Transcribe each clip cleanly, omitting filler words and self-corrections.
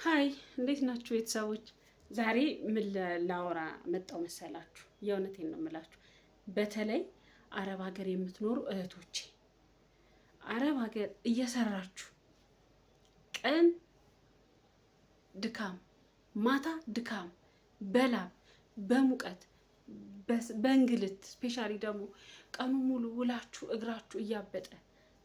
ሀይ እንዴት ናችሁ ቤተሰቦች? ዛሬ ምን ላወራ መጣው መሰላችሁ? የእውነቴን ነው የምላችሁ። በተለይ አረብ ሀገር የምትኖሩ እህቶቼ አረብ ሀገር እየሰራችሁ ቀን ድካም፣ ማታ ድካም፣ በላብ በሙቀት በእንግልት ስፔሻሊ ደግሞ ቀኑ ሙሉ ውላችሁ እግራችሁ እያበጠ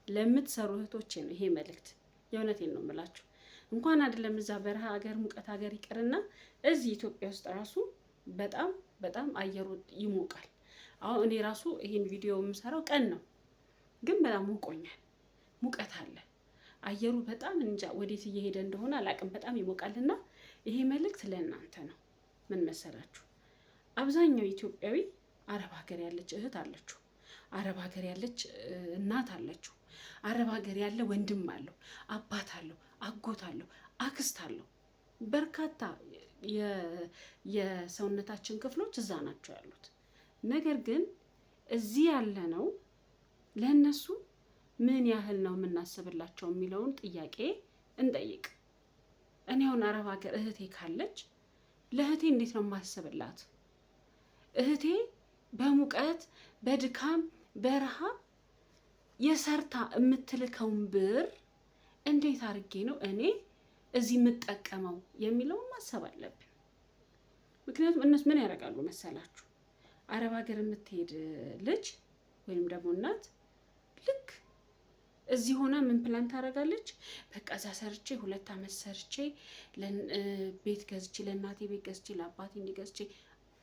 ለምትሰሩ እህቶቼ ነው ይሄ መልእክት። የእውነቴን ነው የምላችሁ። እንኳን አይደለም እዛ በረሃ ሀገር ሙቀት ሀገር ይቅርና እዚህ ኢትዮጵያ ውስጥ ራሱ በጣም አየሩ ይሞቃል። አሁን እኔ ራሱ ይሄን ቪዲዮ የምሰራው ቀን ነው፣ ግን በጣም ሞቆኛል። ሙቀት አለ፣ አየሩ በጣም እንጃ ወዴት እየሄደ እንደሆነ አላቅም። በጣም ይሞቃልና ይሄ መልእክት ለእናንተ ነው። ምን መሰላችሁ? አብዛኛው ኢትዮጵያዊ አረብ ሀገር ያለች እህት አለችው፣ አረብ ሀገር ያለች እናት አለችው፣ አረብ ሀገር ያለ ወንድም አለው፣ አባት አለው፣ አጎት አለው፣ አክስት አለው። በርካታ የሰውነታችን ክፍሎች እዛ ናቸው ያሉት። ነገር ግን እዚህ ያለ ነው ለእነሱ ምን ያህል ነው የምናስብላቸው የሚለውን ጥያቄ እንጠይቅ። እኔ አሁን አረብ ሀገር እህቴ ካለች ለእህቴ እንዴት ነው የማስብላት? እህቴ በሙቀት በድካም በረሃብ የሰርታ የምትልከውን ብር እንዴት አድርጌ ነው እኔ እዚህ የምጠቀመው የሚለውን ማሰብ አለብን። ምክንያቱም እነሱ ምን ያደርጋሉ መሰላችሁ? አረብ ሀገር የምትሄድ ልጅ ወይም ደግሞ እናት ልክ እዚህ ሆና ምን ፕላን ታደርጋለች? በቃ እዛ ሰርቼ 2 ዓመት ሰርቼ ቤት ገዝቼ ለእናቴ ቤት ገዝቼ ለአባቴ እንዲገዝቼ።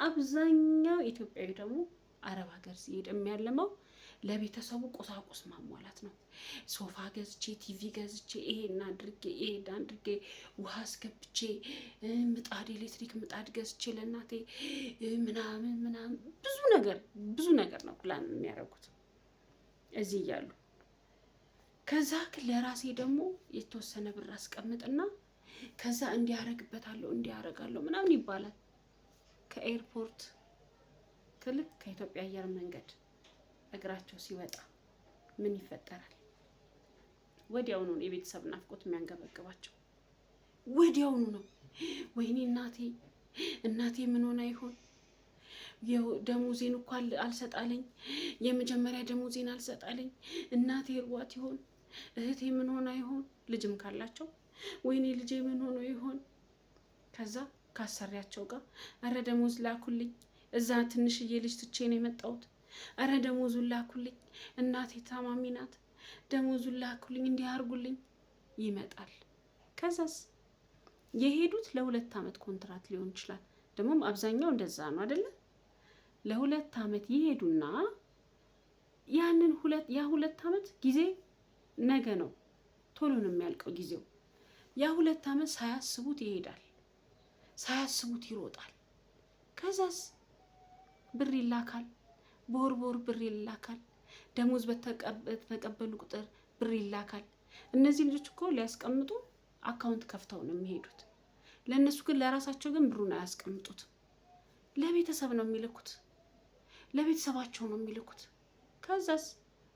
አብዛኛው ኢትዮጵያዊ ደግሞ አረብ ሀገር ሲሄድ የሚያለመው ለቤተሰቡ ቁሳቁስ ማሟላት ነው። ሶፋ ገዝቼ፣ ቲቪ ገዝቼ፣ ይሄን አድርጌ ውሃ አስገብቼ፣ ምጣድ ኤሌክትሪክ ምጣድ ገዝቼ ለእናቴ ምናምን ብዙ ነገር ነው ፕላን የሚያደርጉት እዚህ እያሉ። ከዛ ለራሴ ደግሞ የተወሰነ ብር አስቀምጥና ከዛ እንዲያረጋለሁ ምናምን ይባላል። ከኤርፖርት ከኢትዮጵያ አየር መንገድ እግራቸው ሲወጣ ምን ይፈጠራል? ወዲያውኑ ነው የቤተሰብ ናፍቆት የሚያንገበግባቸው። ወዲያውኑ ነው ወይኔ እናቴ ምን ሆና ይሆን? ደሞዜን እኮ አልሰጣለኝ፣ የመጀመሪያ ደሞዜን አልሰጣለኝ፣ እናቴ እርቧት ይሆን? እህቴ ምን ሆና ይሆን? ልጅም ካላቸው ወይኔ ልጄ ምን ሆኖ ይሆን? ከዛ ካሰሪያቸው ጋር አረ ደሞዝ ላኩልኝ፣ እዛ ትንሽዬ ልጅ ትቼ ነው የመጣሁት፣ አረ ደሞዙን ላኩልኝ፣ እናቴ ታማሚ ናት፣ ደሞዙን ላኩልኝ፣ እንዲያርጉልኝ ይመጣል። ከዛስ የሄዱት ለ2 ዓመት ኮንትራት ሊሆን ይችላል። ደግሞም አብዛኛው እንደዛ ነው አይደለ? ለ2 ዓመት ይሄዱና ያንን 2 ዓመት ጊዜ ነገ ነው፣ ቶሎ ነው የሚያልቀው ጊዜው። ያ2 ዓመት ሳያስቡት ይሄዳል፣ ሳያስቡት ይሮጣል። ከዛስ ብር ይላካል፣ በወር ብር ይላካል፣ ደሞዝ በተቀበሉ ቁጥር ብር ይላካል። እነዚህ ልጆች እኮ ሊያስቀምጡ አካውንት ከፍተው ነው የሚሄዱት። ለእነሱ ግን ለራሳቸው ግን ብሩን አያስቀምጡት፣ ለቤተሰብ ነው የሚልኩት፣ ለቤተሰባቸው ነው የሚልኩት። ከዛስ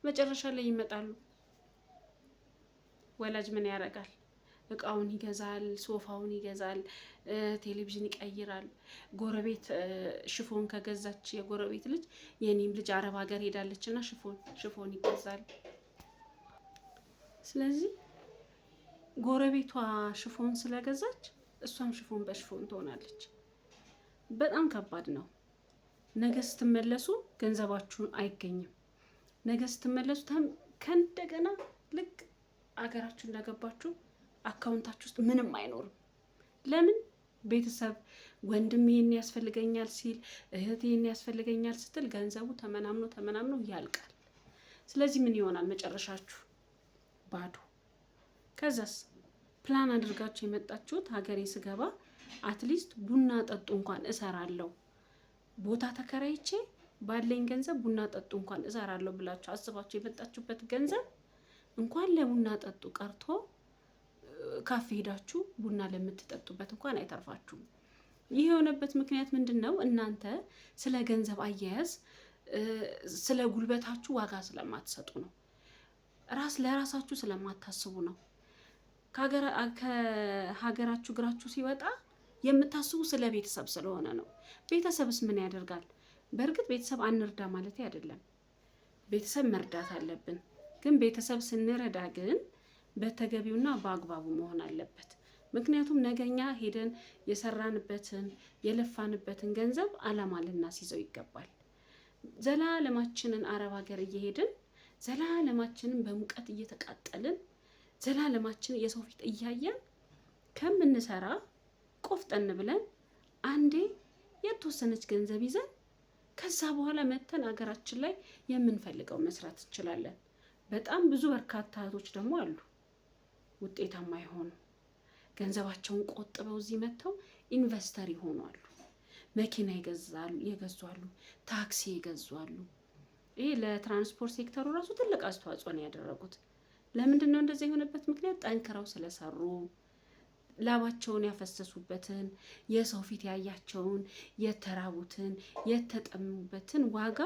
መጨረሻ ላይ ይመጣሉ። ወላጅ ምን ያደርጋል? እቃውን ይገዛል፣ ሶፋውን ይገዛል፣ ቴሌቪዥን ይቀይራል። ጎረቤት ሽፎን ከገዛች የጎረቤት ልጅ የኔም ልጅ አረብ ሀገር ሄዳለች እና ሽፎን ይገዛል። ስለዚህ ጎረቤቷ ሽፎን ስለገዛች እሷም ሽፎን በሽፎን ትሆናለች። በጣም ከባድ ነው። ነገ ስትመለሱ ገንዘባችሁን አይገኝም። ነገ ስትመለሱ ከእንደገና ልክ አገራችሁ እንደገባችሁ አካውንታችሁ ውስጥ ምንም አይኖርም። ለምን? ቤተሰብ ወንድም ይሄን ያስፈልገኛል ሲል፣ እህት ይሄን ያስፈልገኛል ስትል ገንዘቡ ተመናምኖ ያልቃል። ስለዚህ ምን ይሆናል መጨረሻችሁ? ባዶ። ከዛስ ፕላን አድርጋችሁ የመጣችሁት ሀገሬ ስገባ አትሊስት ቡና ጠጡ እንኳን እሰራለሁ፣ ቦታ ተከራይቼ ባለኝ ገንዘብ ቡና ጠጡ እንኳን እሰራለሁ ብላችሁ አስባችሁ የመጣችሁበት ገንዘብ እንኳን ለቡና ጠጡ ቀርቶ ካፌ ሄዳችሁ ቡና ለምትጠጡበት እንኳን አይተርፋችሁም። ይህ የሆነበት ምክንያት ምንድን ነው? እናንተ ስለ ገንዘብ አያያዝ ስለ ጉልበታችሁ ዋጋ ስለማትሰጡ ነው። ለራሳችሁ ስለማታስቡ ነው። ከሀገራችሁ እግራችሁ ሲወጣ የምታስቡ ስለ ቤተሰብ ስለሆነ ነው። ቤተሰብስ ምን ያደርጋል? በእርግጥ ቤተሰብ አንርዳ ማለት አይደለም። ቤተሰብ መርዳት አለብን። ግን ቤተሰብ ስንረዳ ግን በተገቢውና በአግባቡ መሆን አለበት። ምክንያቱም ነገኛ ሄደን የሰራንበትን የለፋንበትን ገንዘብ አላማ ልናስይዘው ይገባል። ዘላለማችንን አረብ ሀገር እየሄድን ዘላለማችንን በሙቀት እየተቃጠልን ዘላለማችን የሰው ፊት እያየን ከምንሰራ ቆፍጠን ብለን አንዴ የተወሰነች ገንዘብ ይዘን ከዛ በኋላ መተን ሀገራችን ላይ የምንፈልገው መስራት እንችላለን። በጣም ብዙ በርካታ እህቶች ደግሞ አሉ ውጤታማ የሆኑ ገንዘባቸውን ቆጥበው እዚህ መጥተው ኢንቨስተር ይሆናሉ። መኪና የገዙ አሉ፣ ታክሲ የገዙ አሉ። ይሄ ለትራንስፖርት ሴክተሩ ራሱ ትልቅ አስተዋጽኦ ነው ያደረጉት። ለምንድን ነው እንደዚህ የሆነበት ምክንያት? ጠንክረው ስለሰሩ ላባቸውን ያፈሰሱበትን የሰው ፊት ያያቸውን የተራቡትን የተጠሙበትን ዋጋ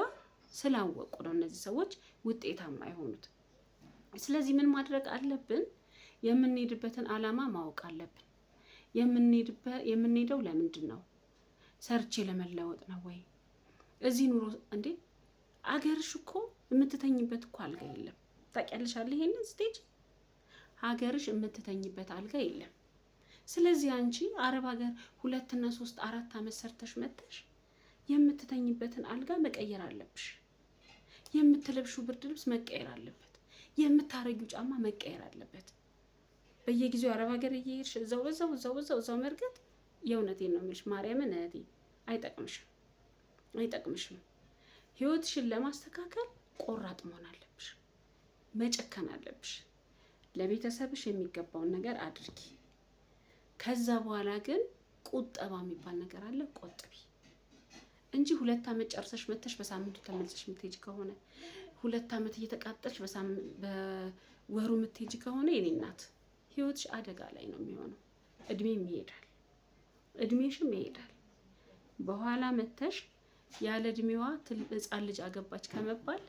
ስላወቁ ነው እነዚህ ሰዎች ውጤታማ የሆኑት። ስለዚህ ምን ማድረግ አለብን? የምንሄድበትን አላማ ማወቅ አለብን። የምንሄደው ለምንድን ነው? ሰርቼ ለመለወጥ ነው ወይ? እዚህ ኑሮ እንዴ አገርሽ እኮ የምትተኝበት እኮ አልጋ የለም። ታውቂያለሽ አለ ይሄንን ስቴጅ ሀገርሽ የምትተኝበት አልጋ የለም። ስለዚህ አንቺ አረብ ሀገር 2 እና 3 4 ዓመት ሰርተሽ መጥተሽ የምትተኝበትን አልጋ መቀየር አለብሽ። የምትለብሺው ብርድ ልብስ መቀየር አለበት። የምታረጊው ጫማ መቀየር አለበት። በየጊዜው አረብ ሀገር እየሄድሽ እዛው መርገጥ የእውነቴን ነው የምልሽ ማርያምን እህቴ አይጠቅምሽም። ህይወትሽን ለማስተካከል ቆራጥ መሆን አለብሽ። መጨከን አለብሽ። ለቤተሰብሽ የሚገባውን ነገር አድርጊ። ከዛ በኋላ ግን ቁጠባ የሚባል ነገር አለ። ቆጥቢ እንጂ 2 ዓመት ጨርሰሽ መተሽ በሳምንቱ ተመልሰሽ የምትሄጂ ከሆነ 2 ዓመት እየተቃጠልሽ በወሩ የምትሄጂ ከሆነ የኔ እናት ህይወትሽ አደጋ ላይ ነው የሚሆነው። እድሜም ይሄዳል፣ እድሜሽም ይሄዳል። በኋላ መተሽ ያለ እድሜዋ ህፃን ልጅ አገባች ከመባል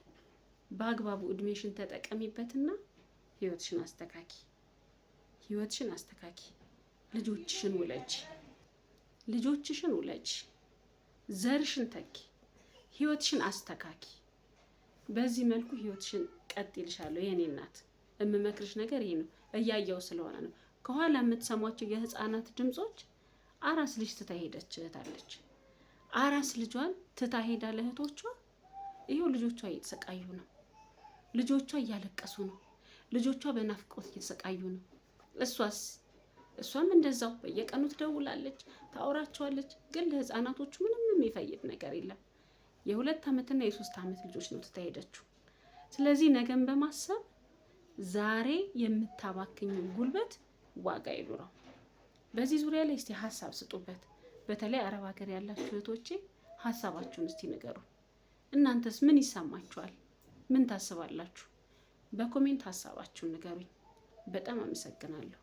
በአግባቡ እድሜሽን ተጠቀሚበትና ህይወትሽን አስተካኪ። ልጆችሽን ውለጂ፣ ዘርሽን ተኪ፣ ህይወትሽን አስተካኪ። በዚህ መልኩ ህይወትሽን ቀጥ ይልሻለሁ የኔ እናት። የምመክርሽ ነገር ይሄ ነው። እያየው ስለሆነ ነው። ከኋላ የምትሰሟቸው የህፃናት ድምጾች አራስ ልጅ ትታ ሄደች እህታለች። አራስ ልጇን ትታ ሄዳ ለእህቶቿ ይሄው ልጆቿ እየተሰቃዩ ነው። ልጆቿ እያለቀሱ ነው። ልጆቿ በናፍቆት እየተሰቃዩ ነው። እሷም እንደዛው በየቀኑ ትደውላለች፣ ታወራቸዋለች። ግን ለህፃናቶቹ ምንም የሚፈይድ ነገር የለም። የ2 ዓመትና የ3 ዓመት ልጆች ነው ትታ ሄደችው። ስለዚህ ነገን በማሰብ ዛሬ የምታባክኙ ጉልበት ዋጋ ይኑረው። በዚህ ዙሪያ ላይ እስቲ ሀሳብ ስጡበት። በተለይ አረብ ሀገር ያላችሁ እህቶቼ ሀሳባችሁን እስቲ ንገሩ። እናንተስ ምን ይሰማችኋል? ምን ታስባላችሁ? በኮሜንት ሀሳባችሁን ንገሩኝ። በጣም አመሰግናለሁ።